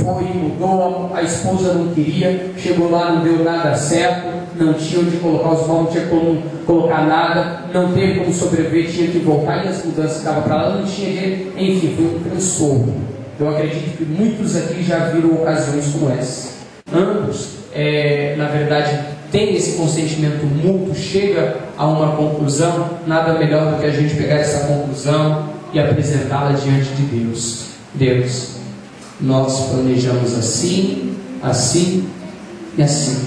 foi, mudou, a esposa não queria, chegou lá, não deu nada certo, não tinha onde colocar os mãos, não tinha como colocar nada, não teve como sobreviver, tinha que voltar, e as mudanças estavam para lá, não tinha dinheiro, enfim, foi um transtorno. Eu acredito que muitos aqui já viram ocasiões como essa. Ambos, na verdade, tem esse consentimento mútuo, chega a uma conclusão, nada melhor do que a gente pegar essa conclusão e apresentá-la diante de Deus. Deus, nós planejamos assim, assim e assim.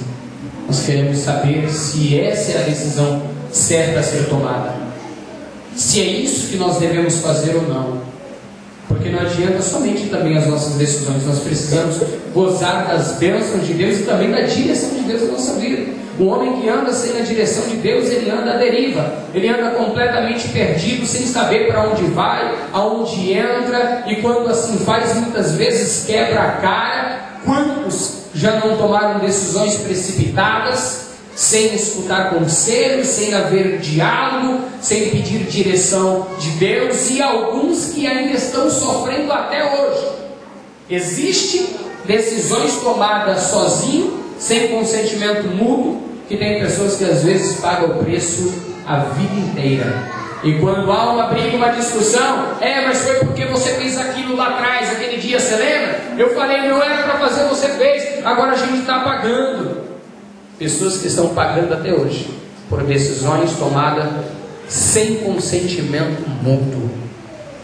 Nós queremos saber se essa é a decisão certa a ser tomada, se é isso que nós devemos fazer ou não. Porque não adianta somente também as nossas decisões, nós precisamos gozar das bênçãos de Deus e também da direção de Deus na nossa vida. Um homem que anda sem a direção de Deus, ele anda à deriva, ele anda completamente perdido, sem saber para onde vai, aonde entra, e quando assim faz, muitas vezes quebra a cara. Quantos já não tomaram decisões precipitadas, sem escutar conselhos, sem haver diálogo, sem pedir direção de Deus, e alguns que ainda estão sofrendo até hoje? Existem decisões tomadas sozinho, sem consentimento mútuo, que tem pessoas que às vezes pagam o preço a vida inteira. E quando há uma briga, uma discussão, mas foi porque você fez aquilo lá atrás, aquele dia, você lembra? Eu falei, não era para fazer, você fez, agora a gente está pagando. Pessoas que estão pagando até hoje por decisões tomadas sem consentimento mútuo.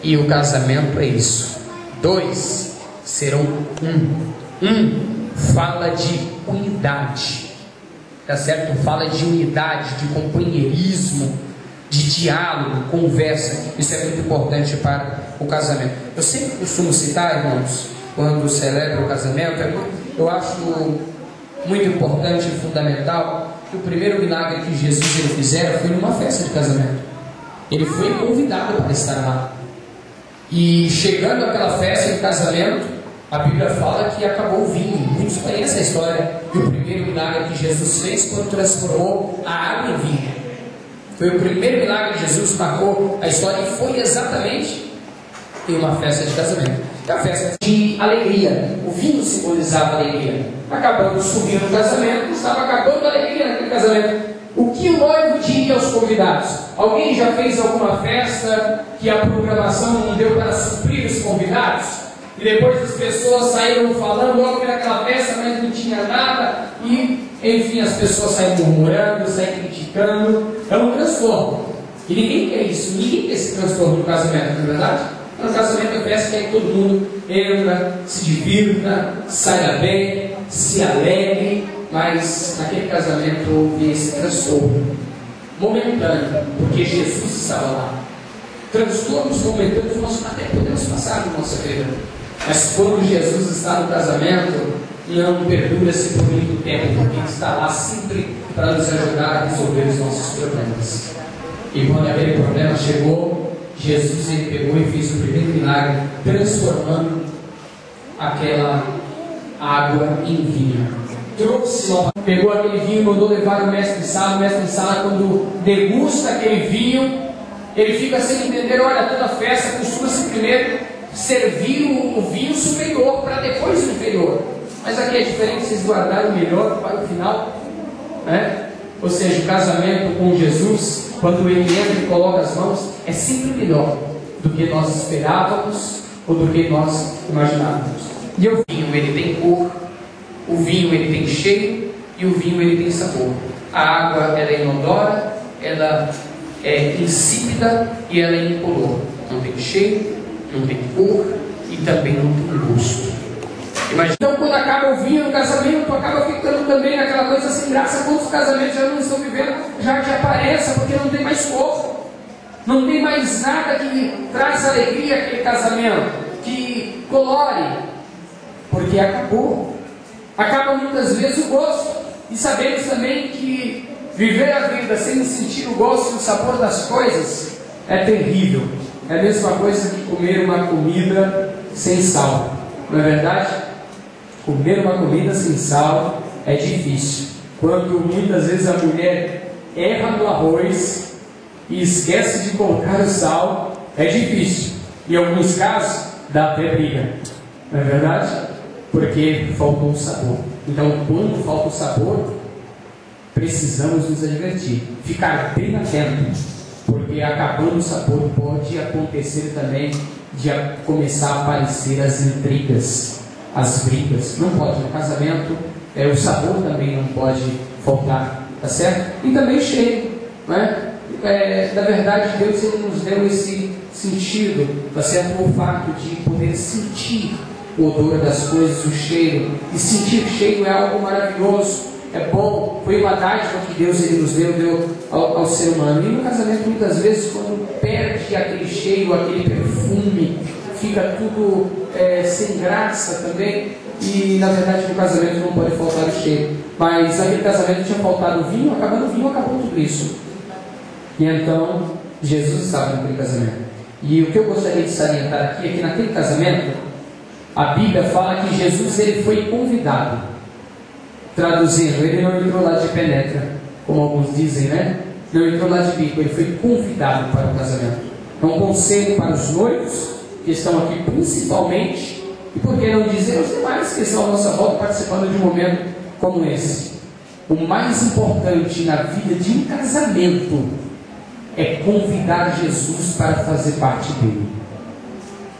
E o casamento é isso. 2 serão fala de unidade, tá certo? Fala de unidade, de companheirismo, de diálogo, conversa. Isso é muito importante para o casamento. Eu sempre costumo citar, irmãos, quando celebro o casamento, eu acho muito importante e fundamental que o primeiro milagre que Jesus fizera foi numa festa de casamento. Ele foi convidado para estar lá. E chegando àquela festa de casamento, a Bíblia fala que acabou o vinho. Muitos conhecem a história. E o primeiro milagre que Jesus fez quando transformou a água em vinho. Foi o primeiro milagre que Jesus marcou a história, e foi exatamente em uma festa de casamento. É a festa de alegria. O vinho simbolizava a alegria. Acabando o subindo no casamento, estava acabando a alegria naquele casamento. O que o noivo diria aos convidados? Alguém já fez alguma festa que a programação não deu para suprir os convidados? E depois as pessoas saíram falando logo naquela festa, mas não tinha nada. E, enfim, as pessoas saem murmurando, saem criticando. É um transtorno. E ninguém quer isso. Ninguém quer esse transtorno no casamento, não é verdade? No casamento é festa que aí todo mundo entra, se divirta, saia bem, se alegre. Mas naquele casamento houve esse transtorno momentâneo, porque Jesus estava lá. Transtornos momentâneos nós até podemos passar na nossa vida, mas quando Jesus está no casamento, não perdura-se por muito tempo, porque Ele está lá sempre para nos ajudar a resolver os nossos problemas. E quando aquele problema chegou, Jesus ele pegou e fez o primeiro milagre, transformando aquela água em vinho. Pegou aquele vinho e mandou levar o mestre de sala. O mestre de sala, quando degusta aquele vinho, ele fica sem entender. Olha, toda festa costuma-se primeiro servir o vinho superior para depois o inferior, mas aqui é diferente, vocês guardaram o melhor para o final, né? Ou seja, o casamento com Jesus, quando Ele entra e coloca as mãos, é sempre melhor do que nós esperávamos ou do que nós imaginávamos. E o vinho ele tem cor, o vinho ele tem cheiro e o vinho ele tem sabor. A água ela é inodora, ela é insípida e ela é incolor. Não tem cheiro, não tem cor e também não tem gosto. Imagina. Então, quando acaba o vinho no casamento, acaba ficando também aquela coisa sem graça. Quantos casamentos já não estão vivendo já que apareça, porque não tem mais cor, não tem mais nada que traz alegria àquele casamento, que colore, porque acabou. Acaba muitas vezes o gosto. E sabemos também que viver a vida sem sentir o gosto e o sabor das coisas é terrível. É a mesma coisa que comer uma comida sem sal, não é verdade? Comer uma comida sem sal é difícil. Quando muitas vezes a mulher erra no arroz e esquece de colocar o sal, é difícil. Em alguns casos, dá até briga, não é verdade? porque faltou o sabor. Então, quando falta o sabor, precisamos nos advertir, ficar bem atento, porque acabando o sabor pode acontecer também de começar a aparecer as intrigas, as brigas. Não pode no casamento, o sabor também não pode faltar, tá certo? E também o cheiro, não é? Na verdade, Deus ele nos deu esse sentido, tá certo? O olfato de poder sentir o odor das coisas, o cheiro. E sentir cheiro é algo maravilhoso, é bom. Foi uma dádiva que Deus ele nos deu ao ser humano. E no casamento, muitas vezes, quando perde aquele cheiro, aquele perfume, fica tudo sem graça também. E na verdade, no casamento não pode faltar o cheiro. Mas naquele casamento tinha faltado o vinho, acabando o vinho, acabou tudo isso. E então, Jesus estava naquele casamento. E o que eu gostaria de salientar aqui é que naquele casamento, a Bíblia fala que Jesus ele foi convidado. Traduzindo, ele não entrou lá de penetra, como alguns dizem, né? Não entrou lá de bico, ele foi convidado para o casamento. É um conselho para os noivos que estão aqui principalmente, e por que não dizer os demais que estão à nossa volta participando de um momento como esse. O mais importante na vida de um casamento é convidar Jesus para fazer parte dele.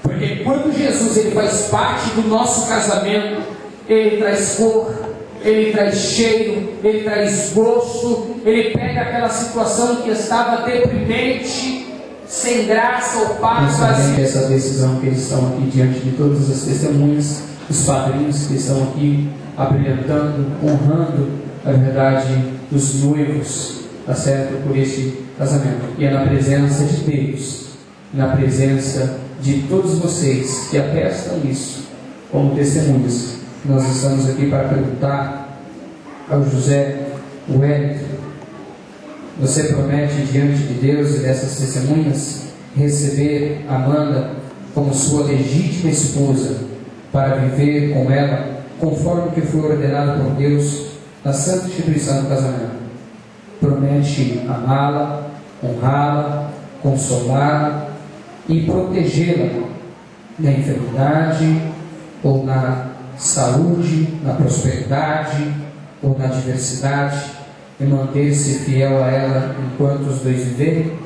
Porque quando Jesus ele faz parte do nosso casamento, ele traz cor, ele traz cheiro, ele traz gosto, ele pega aquela situação que estava deprimente, sem graça ou paz. Essa decisão que eles estão aqui diante de todas as testemunhas, os padrinhos que estão aqui abrilhantando, honrando a verdade dos noivos, tá certo? Por este casamento. E é na presença de Deus, na presença de todos vocês que atestam isso como testemunhas, nós estamos aqui para perguntar ao José Wellington: você promete diante de Deus e dessas testemunhas receber Amanda como sua legítima esposa para viver com ela conforme o que foi ordenado por Deus na santa instituição do casamento? Promete amá-la, honrá-la, consolá-la e protegê-la na enfermidade ou na saúde, na prosperidade ou na adversidade, e manter-se fiel a ela enquanto os dois viverem?